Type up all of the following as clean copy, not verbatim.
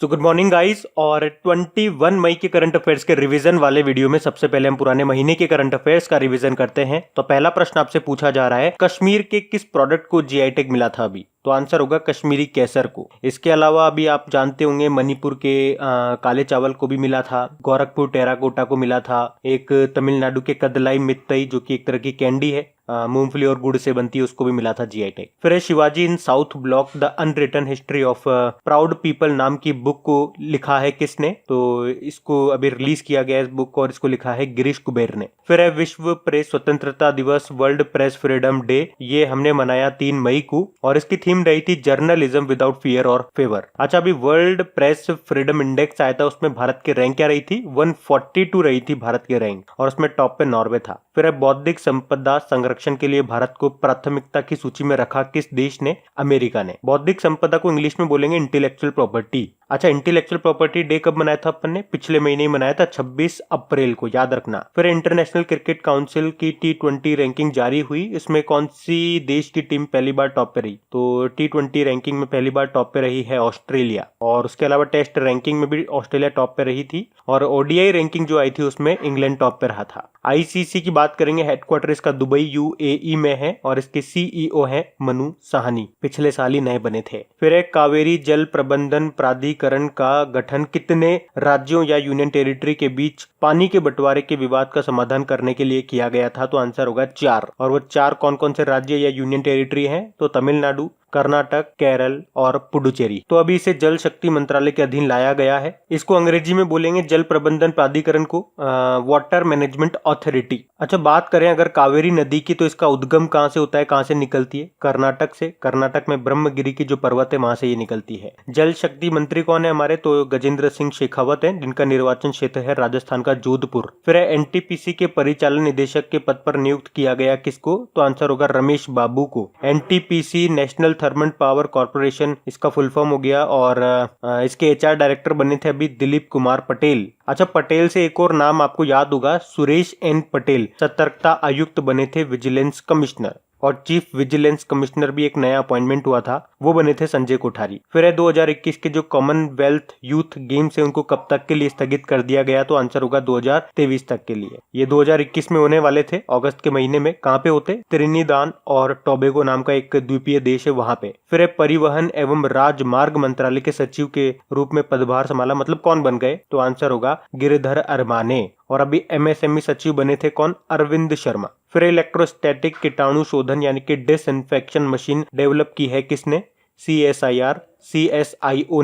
So good morning guys. और 21 मई के current affairs के रिवीजन वाले वीडियो में सबसे पहले हम पुराने महीने के करंट अफेयर्स का रिवीजन करते हैं। तो पहला प्रश्न आपसे पूछा जा रहा है, कश्मीर के किस प्रोडक्ट को जीआई टैग मिला था अभी? तो आंसर होगा कश्मीरी केसर को। इसके अलावा अभी आप जानते होंगे मणिपुर के काले चावल को भी मिला था, गोरखपुर टेराकोटा को मिला था, एक तमिलनाडु के कदलाई मित्तई जो कि एक तरह की कैंडी है, मूंगफली और गुड़ से बनती है, उसको भी मिला था जीआई टैग। फिर है Shivaji in South Block the unwritten history of proud people नाम की बुक को लिखा है किसने? तो इसको अभी रिलीज किया गया इस बुक को और इसको लिखा है गिरीश कुबेर ने। फिर है विश्व प्रेस स्वतंत्रता दिवस वर्ल्ड प्रेस फ्रीडम डे, ये हमने मनाया 3 मई को और इसकी थीम रही थी जर्नलिज्म विदाउट फियर और फेवर। अच्छा, अभी वर्ल्ड प्रेस फ्रीडम इंडेक्स आया था, उसमें भारत की रैंक क्या रही थी? 142 रही थी भारत की रैंक और उसमें टॉप पे नॉर्वे था। फिर है बौद्धिक संपदा संरक्षण के लिए भारत को प्राथमिकता की सूची में रखा किस देश ने? अमेरिका ने। बौद्धिक संपदा को इंग्लिश में बोलेंगे इंटेलेक्चुअल प्रॉपर्टी। अच्छा, इंटेलेक्चुअल प्रॉपर्टी डे कब मनाया था अपन ने? पिछले महीने ही मनाया था, 26 अप्रैल को, याद रखना। फिर इंटरनेशनल क्रिकेट काउंसिल की T20 रैंकिंग जारी हुई, इसमें कौन सी देश की टीम पहली बार टॉप पे रही? तो T20 रैंकिंग में पहली बार टॉप पे रही है ऑस्ट्रेलिया, और उसके अलावा टेस्ट रैंकिंग में भी ऑस्ट्रेलिया टॉप पे रही थी, और ओडीआई रैंकिंग जो आई थी उसमें इंग्लैंड टॉप पे रहा था। आईसीसी की बात करेंगे, हेडक्वार्टर इसका दुबई यूएई में है और इसके सीईओ है मनु साहनी, पिछले साल ही नए बने थे। फिर एक कावेरी जल प्रबंधन प्राधिकरण का गठन कितने राज्यों या यूनियन टेरिटरी के बीच पानी के बंटवारे के विवाद का समाधान करने के लिए किया गया था? तो आंसर होगा 4। और वो 4 कौन कौन से राज्य या यूनियन टेरिटरी हैं? तो तमिलनाडु, कर्नाटक, केरल और पुडुचेरी। तो अभी इसे जल शक्ति मंत्रालय के अधीन लाया गया है। इसको अंग्रेजी में बोलेंगे जल प्रबंधन प्राधिकरण को, वाटर मैनेजमेंट अथॉरिटी। अच्छा, बात करें अगर कावेरी नदी की, तो इसका उद्गम कहाँ से होता है, कहाँ से निकलती है? कर्नाटक से। कर्नाटक में ब्रह्मगिरी की जो पर्वत है वहां से ये निकलती है। जल शक्ति मंत्री कौन है हमारे? तो गजेंद्र सिंह शेखावत है, जिनका निर्वाचन क्षेत्र है राजस्थान का जोधपुर। फिर है एनटीपीसी के परिचालन निदेशक के पद पर नियुक्त किया गया किसको? तो आंसर होगा रमेश बाबू को। NTPC national thermal power corporation इसका फुल फॉर्म हो गया, और इसके एचआर डायरेक्टर बने थे अभी दिलीप कुमार पटेल। अच्छा, पटेल से एक और नाम आपको याद होगा, सुरेश एन पटेल सतर्कता आयुक्त बने थे, विजिलेंस कमिश्नर, और चीफ विजिलेंस कमिश्नर भी एक नया अपॉइंटमेंट हुआ था, वो बने थे संजय कोठारी। फिर है 2021 के जो कॉमनवेल्थ यूथ गेम्स है उनको कब तक के लिए स्थगित कर दिया गया? तो आंसर होगा 2023 तक के लिए। ये 2021 में होने वाले थे, अगस्त के महीने में। कहाँ पे होते? त्रिनिदाद और टोबैगो नाम का एक द्वीपीय देश है, वहां पे। फिर है परिवहन एवं राजमार्ग मंत्रालय के सचिव के रूप में पदभार संभाला, मतलब कौन बन गए? तो आंसर होगा गिरिधर अरमाने। और अभी एमएसएमई सचिव बने थे कौन? अरविंद शर्मा। फिर इलेक्ट्रोस्टैटिक कीटाणु शोधन यानी कि डिसइंफेक्शन मशीन डेवलप की है किसने? CSIR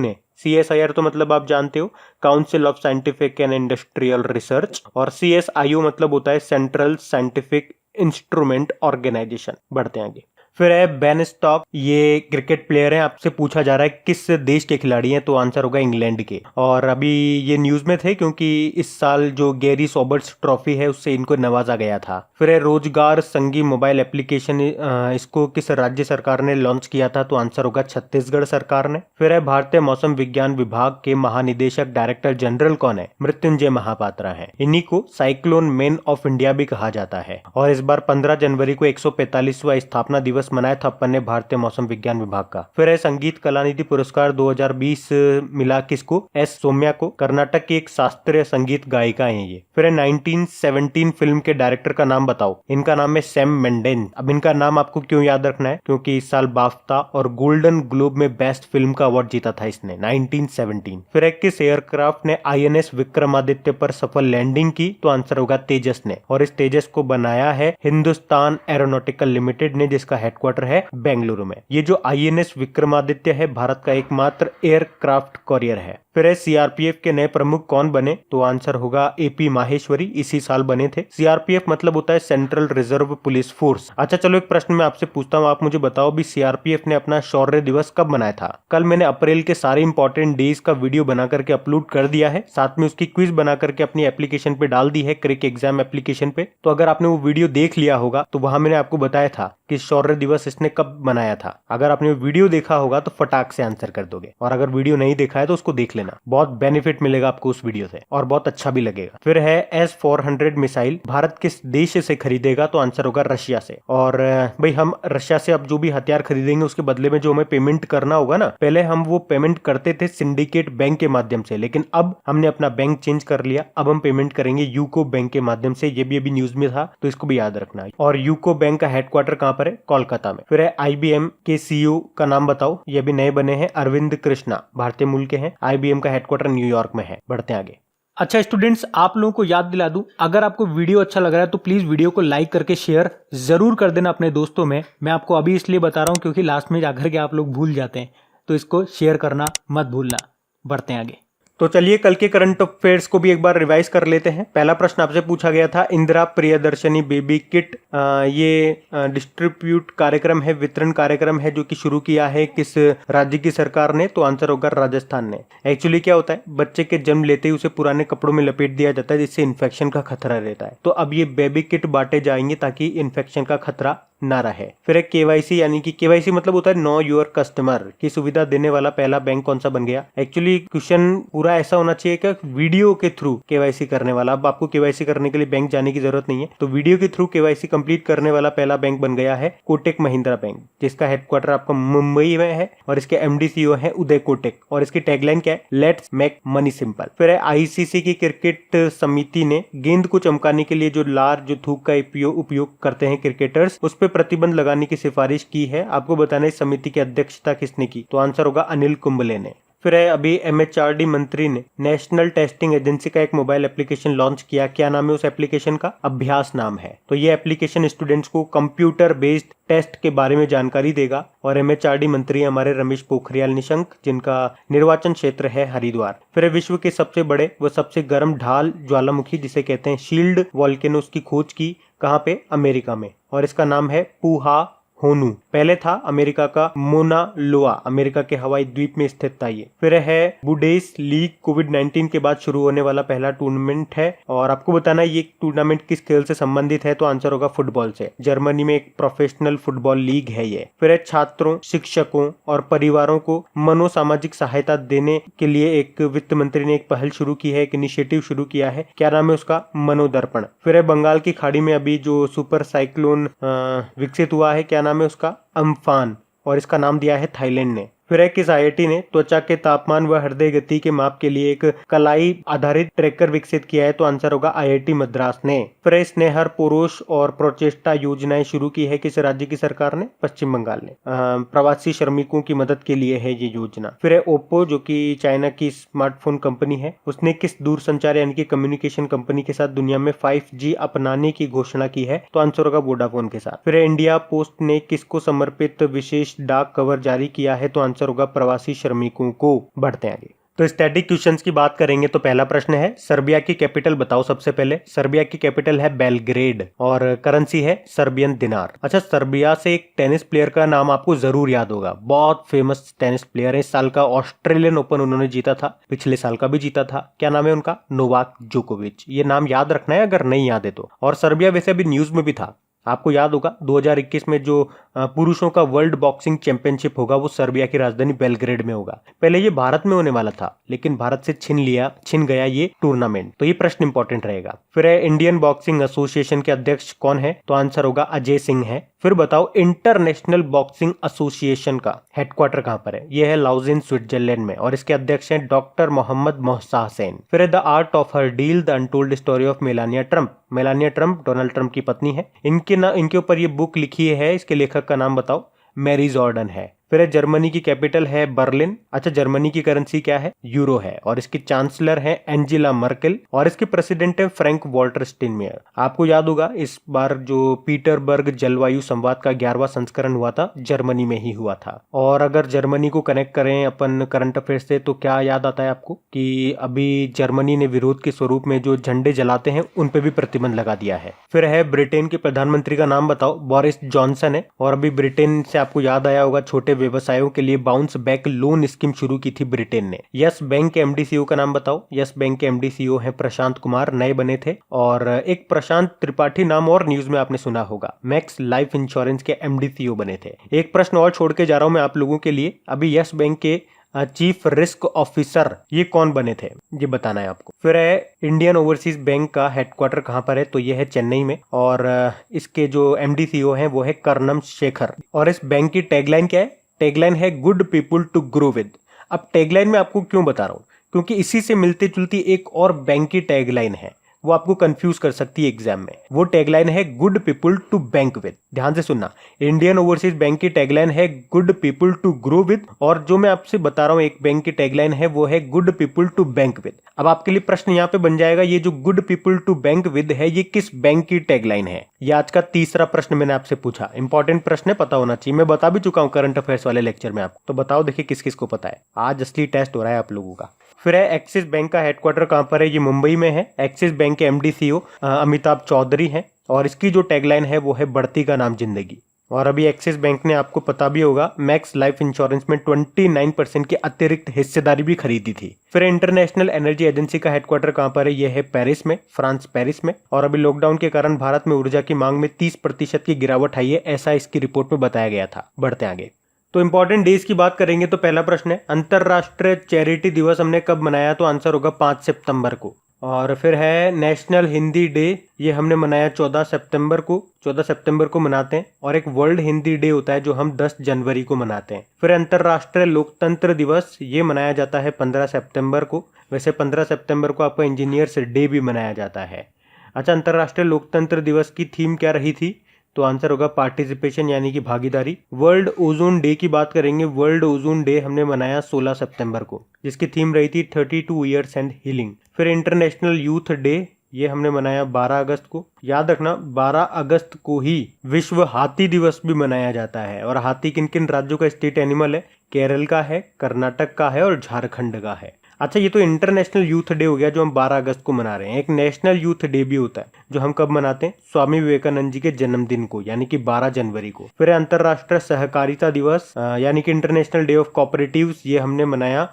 ने। CSIR तो मतलब आप जानते हो, council of scientific and industrial research, और CSIO मतलब होता है सेंट्रल साइंटिफिक इंस्ट्रूमेंट ऑर्गेनाइजेशन। बढ़ते हैं आगे। फिर है बेन स्टॉक, ये क्रिकेट प्लेयर है, आपसे पूछा जा रहा है किस देश के खिलाड़ी हैं? तो आंसर होगा इंग्लैंड के। और अभी ये न्यूज में थे क्योंकि इस साल जो गैरी सॉबर्ट्स ट्रॉफी है उससे इनको नवाजा गया था। फिर है रोजगार संगी मोबाइल एप्लीकेशन, इसको किस राज्य सरकार ने लॉन्च किया था? तो आंसर होगा छत्तीसगढ़ सरकार ने। फिर है भारतीय मौसम विज्ञान विभाग के महानिदेशक डायरेक्टर जनरल कौन है? मृत्युंजय महापात्रा है। इन्हीं को साइक्लोन मैन ऑफ इंडिया भी कहा जाता है। और इस बार 15 जनवरी को 145वां स्थापना दिवस मनाया था अपन ने भारतीय मौसम विज्ञान विभाग का। फिर है संगीत कलानिधि पुरस्कार 2020 मिला किसको? एस सौम्या को। कर्नाटक की एक शास्त्रीय संगीत गायिका है ये। फिर है 1917 फिल्म के डायरेक्टर का नाम बताओ? इनका नाम है सैम मेंडेस। अब इनका नाम आपको क्यों याद रखना है? क्योंकि इस साल बाफ्ता और गोल्डन ग्लोब में बेस्ट फिल्म का अवार्ड जीता था इसने, 1917। फिर है किस एयरक्राफ्ट ने INS विक्रमादित्य पर सफल लैंडिंग की? तो आंसर होगा तेजस ने। और इस तेजस को बनाया है हिंदुस्तान एरोनॉटिकल लिमिटेड ने, जिसका हेडक्वार्टर है बेंगलुरु में। ये जो INS विक्रमादित्य है भारत का एकमात्र एयरक्राफ्ट कॉरियर है। फिर है सीआरपीएफ के नए प्रमुख कौन बने? तो आंसर होगा AP माहेश्वरी, इसी साल बने थे। सीआरपीएफ मतलब होता है सेंट्रल रिजर्व पुलिस फोर्स। अच्छा, चलो एक प्रश्न मैं आपसे पूछता हूँ, आप मुझे बताओ भी सीआरपीएफ ने अपना शौर्य दिवस कब मनाया था? कल मैंने अप्रैल के सारे इंपॉर्टेंट डेज का वीडियो बना करके अपलोड कर दिया है, साथ में उसकी क्विज बना करके अपनी एप्लीकेशन पे डाल दी है, क्रिक एग्जाम एप्लीकेशन पे। तो अगर आपने वो वीडियो देख लिया होगा तो वहां मैंने आपको बताया था कि शौर्य दिवस इसने कब मनाया था। अगर आपने वो वीडियो देखा होगा तो फटाक से आंसर कर दोगे, और अगर वीडियो नहीं देखा है तो उसको देख लेना। लेना, बहुत बेनिफिट मिलेगा आपको उस वीडियो से और बहुत अच्छा भी लगेगा। फिर है S-400 मिसाइल भारत किस देश से खरीदेगा, तो आंसर होगा रशिया से। और भाई हम रशिया से अब जो भी हथियार खरीदेंगे उसके बदले में जो हमें पेमेंट करना होगा ना, पहले हम वो पेमेंट करते थे सिंडिकेट बैंक के माध्यम से, लेकिन अब हमने अपना बैंक चेंज कर लिया, अब हम पेमेंट करेंगे यूको बैंक के माध्यम से। ये भी अभी न्यूज में था तो इसको भी याद रखना है। और यूको बैंक का हेडक्वार्टर कहां पर है? कोलकाता में। फिर है IBM के CEO का नाम बताओ, ये भी नए बने हैं, अरविंद कृष्णा, भारतीय मूल के हैं। IBM का हेडक्वार्टर न्यूयॉर्क में है। बढ़ते हैं आगे। अच्छा स्टूडेंट्स, आप लोगों को याद दिला दूं, अगर आपको वीडियो अच्छा लग रहा है तो प्लीज वीडियो को लाइक करके शेयर जरूर कर देना अपने दोस्तों में। मैं आपको अभी इसलिए बता रहा हूं क्योंकि लास्ट में जाकर के आप लोग भूल जाते हैं, तो इसको शेयर करना मत भूलना। बढ़ते हैं आगे। तो चलिए कल के करंट अफेयर्स को भी एक बार रिवाइज कर लेते हैं। पहला प्रश्न आपसे पूछा गया था, इंदिरा प्रियदर्शनी बेबी किट ये डिस्ट्रीब्यूट कार्यक्रम है, वितरण कार्यक्रम है जो कि शुरू किया है किस राज्य की सरकार ने, तो आंसर होगा राजस्थान ने। एक्चुअली क्या होता है, बच्चे के जन्म लेते ही उसे पुराने कपड़ों में लपेट दिया जाता है जिससे इन्फेक्शन का खतरा रहता है, तो अब ये बेबी किट बांटे जाएंगे ताकि इन्फेक्शन का खतरा ना रहे। फिर एक KYC, यानी कि KYC मतलब होता है नो योर कस्टमर की सुविधा देने वाला पहला बैंक कौन सा बन गया। एक्चुअली क्वेश्चन पूरा ऐसा होना चाहिए कि वीडियो के थ्रू KYC करने वाला, अब आपको KYC करने के लिए बैंक जाने की जरूरत नहीं है, तो वीडियो के थ्रू KYC कंप्लीट करने वाला पहला बैंक बन गया है कोटक महिंद्रा बैंक, जिसका हेडक्वार्टर आपका मुंबई में है और इसके MD CEO है उदय कोटक, और इसकी टैगलाइन क्या है, लेट्स मेक मनी सिंपल। फिर है ICC की क्रिकेट समिति ने गेंद को चमकाने के लिए जो लार, जो थूक का उपयोग करते हैं क्रिकेटर्स, उस प्रतिबंध लगाने की सिफारिश की है। आपको बताना इस समिति की अध्यक्षता किसने की, तो आंसर होगा अनिल कुंबले ने। फिर है अभी MHRD मंत्री ने नेशनल टेस्टिंग एजेंसी का एक मोबाइल एप्लीकेशन लॉन्च किया। क्या नाम है उस एप्लीकेशन का? अभ्यास नाम है। तो ये एप्लीकेशन स्टूडेंट्स को कंप्यूटर बेस्ड टेस्ट के बारे में जानकारी देगा। और MHRD मंत्री हमारे रमेश पोखरियाल निशंक, जिनका निर्वाचन क्षेत्र है हरिद्वार। फिर विश्व के सबसे बड़े व सबसे गर्म ढाल ज्वालामुखी जिसे कहते हैं शील्ड वॉल्केनो, उसकी खोज की कहाँ पे? अमेरिका में, और इसका नाम है पुहा होनू। पहले था अमेरिका का मोना लोआ, अमेरिका के हवाई द्वीप में स्थित था ये। फिर है बुडेस लीग, कोविड-19 के बाद शुरू होने वाला पहला टूर्नामेंट है, और आपको बताना ये टूर्नामेंट किस खेल से संबंधित है, तो आंसर होगा फुटबॉल से। जर्मनी में एक प्रोफेशनल फुटबॉल लीग है ये। फिर है छात्रों, शिक्षकों और परिवारों को मनोसामाजिक सहायता देने के लिए एक वित्त मंत्री ने एक पहल शुरू की है, एक इनिशिएटिव शुरू किया है। क्या नाम है उसका? मनोदर्पण। फिर है बंगाल की खाड़ी में अभी जो सुपर साइक्लोन विकसित हुआ है, क्या नाम है उसका? अम्फान, और इसका नाम दिया है थाईलैंड ने। फिर है किस IIT ने त्वचा के तापमान व हृदय गति के माप के लिए एक कलाई आधारित ट्रैकर विकसित किया है, तो आंसर होगा IIT मद्रास ने। फिर स्नेहर, पोरोश और प्रोचेस्टा योजनाएं शुरू की है किस राज्य की सरकार ने? पश्चिम बंगाल ने। प्रवासी श्रमिकों की मदद के लिए है ये योजना। फिर है ओप्पो, जो कि चाइना की स्मार्टफोन कंपनी है, उसने किस दूरसंचार यानी कि कम्युनिकेशन कंपनी के साथ दुनिया में 5G अपनाने की घोषणा की है, तो आंसर होगा वोडाफोन के साथ। फिर इंडिया पोस्ट ने किसको समर्पित विशेष डाक कवर जारी किया है, तो आंसर होगा प्रवासी श्रमिकों को। बढ़ते हैं आगे। तो स्टैटिक क्वेश्चंस की बात करेंगे तो पहला प्रश्न है, सर्बिया की कैपिटल बताओ। सबसे पहले सर्बिया की कैपिटल है बेलग्रेड और करेंसी है सर्बियन दिनार। अच्छा, सर्बिया से एक टेनिस प्लेयर का नाम आपको जरूर याद होगा, बहुत फेमस टेनिस प्लेयर है। इस साल का ऑस्ट्रेलियन ओपन उन्होंने जीता था, पिछले साल का भी जीता था। क्या नाम है उनका? नोवाक जोकोविच। ये नाम याद रखना है अगर नहीं याद है तो। और सर्बिया वैसे अभी न्यूज में भी था, आपको याद होगा 2021 में जो पुरुषों का वर्ल्ड बॉक्सिंग चैंपियनशिप होगा वो सर्बिया की राजधानी बेलग्रेड में होगा। पहले ये भारत में होने वाला था, लेकिन भारत से छिन गया ये टूर्नामेंट, तो ये प्रश्न इंपॉर्टेंट रहेगा। फिर है इंडियन बॉक्सिंग एसोसिएशन के अध्यक्ष कौन है, तो आंसर होगा अजय सिंह है। फिर बताओ इंटरनेशनल बॉक्सिंग एसोसिएशन का हेडक्वार्टर कहां पर है? ये है लाउजिन, स्विट्जरलैंड में, और इसके अध्यक्ष हैं डॉक्टर मोहम्मद मोहसा हुसैन। फिर है the art of her deal, the untold story of Melania Trump. Melania Trump Donald Trump की पत्नी है। इनके ऊपर ये बुक लिखी है, इसके लेखक का नाम बताओ। मैरी जॉर्डन है। फिर है जर्मनी की कैपिटल है बर्लिन। अच्छा, जर्मनी की करेंसी क्या है? यूरो है, और इसकी चांसलर है एंजेला मर्केल, और इसके प्रेसिडेंट है फ्रैंक वॉल्टर स्टाइनमायर। आपको याद होगा इस बार जो पीटरबर्ग जलवायु संवाद का 11वां संस्करण हुआ था, जर्मनी में ही हुआ था। और अगर जर्मनी को कनेक्ट करें अपन करंट अफेयर्स से, तो क्या याद आता है आपको कि अभी जर्मनी ने विरोध के स्वरूप में जो झंडे जलाते हैं उन पे भी प्रतिबंध लगा दिया है। फिर है ब्रिटेन के प्रधानमंत्री का नाम बताओ। बोरिस जॉनसन है, और अभी ब्रिटेन से आपको याद आया होगा छोटे व्यवसायों के लिए बाउंस बैक लोन स्कीम शुरू की थी ब्रिटेन ने। यस बैंक के MD CEO का नाम बताओ। यस बैंक के MD CEO हैं प्रशांत कुमार, नए बने थे। और एक प्रशांत त्रिपाठी नाम और न्यूज में आपने सुना होगा, मैक्स लाइफ इंश्योरेंस के MD CEO बने थे। एक प्रश्न और छोड़ के जा रहा हूं मैं आप लोगों के लिए। अभी यस बैंक के चीफ रिस्क ऑफिसर ये कौन बने थे, ये बताना है आपको। फिर है इंडियन ओवरसीज बैंक का हेडक्वार्टर कहाँ पर है, तो ये है चेन्नई में, और इसके जो एमडी सीईओ हैं वो है कर्णम शेखर। और इस बैंक की टैगलाइन क्या है, टैगलाइन है good people to grow with. अब टैगलाइन में आपको क्यों बता रहा हूं, क्योंकि इसी से मिलती जुलती एक और बैंक की टैगलाइन है, वो आपको कंफ्यूज कर सकती है एग्जाम में। वो टैगलाइन है good people to bank with. ध्यान से सुनना, इंडियन ओवरसीज बैंक की टैगलाइन है good people to grow with, और जो मैं आपसे बता रहा हूं एक बैंक की टैगलाइन है वो है good people to bank with. अब आपके लिए प्रश्न यहाँ पे बन जाएगा, ये जो good people to bank with है ये किस बैंक की टैगलाइन है। ये आज का तीसरा प्रश्न मैंने आपसे पूछा, इंपॉर्टेंट प्रश्न है, पता होना चाहिए। मैं बता भी चुका हूं करंट अफेयर्स वाले लेक्चर में आपको, तो बताओ देखिए किस किस को पता है। आज असली टेस्ट हो रहा है आप लोगों का। फिर है एक्सिस बैंक का हेडक्वार्टर कहां पर है, ये मुंबई में है। एक्सिस बैंक के एमडी सीईओ अमिताभ चौधरी हैं, और इसकी जो टैगलाइन है वो है बढ़ती का नाम जिंदगी। और अभी एक्सिस बैंक ने आपको पता भी होगा मैक्स लाइफ इंश्योरेंस में 29% की अतिरिक्त हिस्सेदारी भी खरीदी थी। फिर इंटरनेशनल एनर्जी एजेंसी का हेडक्वार्टर कहां पर है, यह है पेरिस में, फ्रांस पेरिस में। और अभी लॉकडाउन के कारण भारत में ऊर्जा की मांग में 30% की गिरावट आई है, ऐसा इसकी रिपोर्ट में बताया गया था। बढ़ते आगे, तो इंपॉर्टेंट डेज की बात करेंगे तो पहला प्रश्न है अंतरराष्ट्रीय चैरिटी दिवस हमने कब मनाया, तो आंसर होगा 5 सितंबर को। और फिर है नेशनल हिंदी डे, ये हमने मनाया 14 सितंबर को, 14 सितंबर को मनाते हैं। और एक वर्ल्ड हिंदी डे होता है जो हम 10 जनवरी को मनाते हैं। फिर अंतरराष्ट्रीय लोकतंत्र दिवस, ये मनाया जाता है 15 सितंबर को। वैसे 15 सितंबर को आपका इंजीनियर्स डे भी मनाया जाता है। अच्छा, अंतरराष्ट्रीय लोकतंत्र दिवस की थीम क्या रही थी, तो आंसर होगा पार्टिसिपेशन यानी कि भागीदारी। वर्ल्ड ओजोन डे की बात करेंगे, वर्ल्ड ओजोन डे हमने मनाया 16 सितंबर को, जिसकी थीम रही थी 32 ईयर्स एंड हीलिंग। फिर इंटरनेशनल यूथ डे, ये हमने मनाया 12 अगस्त को। याद रखना 12 अगस्त को ही विश्व हाथी दिवस भी मनाया जाता है। और हाथी किन किन राज्यों का स्टेट एनिमल है, केरल का है, कर्नाटक का है और झारखंड का है। अच्छा, ये तो इंटरनेशनल यूथ डे हो गया जो हम 12 अगस्त को मना रहे हैं। एक नेशनल यूथ डे भी होता है जो हम कब मनाते हैं, स्वामी विवेकानंद जी के जन्मदिन को, यानी कि 12 जनवरी को। फिर अंतरराष्ट्रीय सहकारिता दिवस यानी कि इंटरनेशनल डे ऑफ कोऑपरेटिव्स, ये हमने मनाया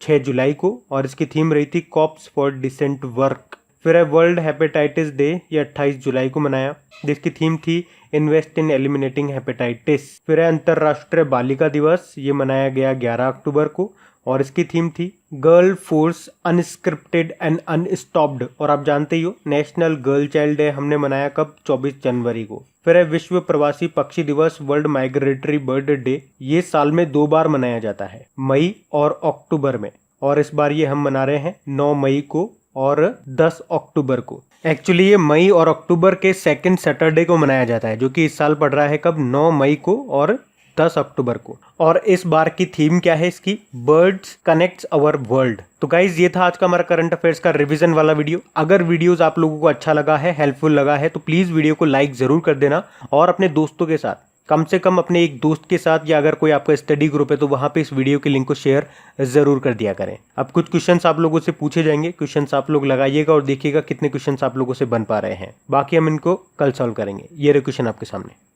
6 जुलाई को, और इसकी थीम रही थी कॉप्स फॉर डिसेंट वर्क। फिर है वर्ल्ड हेपेटाइटिस डे, ये 28 जुलाई को मनाया, जिसकी थीम थी इन्वेस्ट इन एलिमिनेटिंग हेपेटाइटिस। फिर है अंतरराष्ट्रीय बालिका दिवस, ये मनाया गया 11 अक्टूबर को, और इसकी थीम थी गर्ल फोर्स अनस्क्रिप्टेड एंड अनस्टॉप्ड। और आप जानते ही हो नेशनल गर्ल चाइल्ड डे हमने मनाया कब, 24 जनवरी को। फिर है विश्व प्रवासी पक्षी दिवस, वर्ल्ड माइग्रेटरी बर्ड डे, ये साल में 2 बार मनाया जाता है, मई और अक्टूबर में। और इस बार ये हम मना रहे हैं 9 मई को और 10 अक्टूबर को। एक्चुअली ये मई और अक्टूबर के सेकंड सैटरडे को मनाया जाता है, जो कि इस साल पड़ रहा है कब, 9 मई को और 10 अक्टूबर को। और इस बार की थीम क्या है इसकी, बर्ड्स कनेक्ट्स अवर वर्ल्ड। तो गाइज ये था आज का हमारा करंट अफेयर्स का रिवीजन वाला वीडियो। अगर वीडियोस आप लोगों को अच्छा लगा है, हेल्पफुल लगा है, तो प्लीज वीडियो को लाइक जरूर कर देना, और अपने दोस्तों के साथ, कम से कम अपने एक दोस्त के साथ, या अगर कोई आपका स्टडी ग्रुप है तो वहां पे इस वीडियो के लिंक को शेयर जरूर कर दिया करें। अब कुछ क्वेश्चंस आप लोगों से पूछे जाएंगे, क्वेश्चंस आप लोग लगाइएगा और देखिएगा कितने क्वेश्चंस आप लोगों से बन पा रहे हैं। बाकी हम इनको कल सॉल्व करेंगे। ये रहे क्वेश्चन आपके सामने।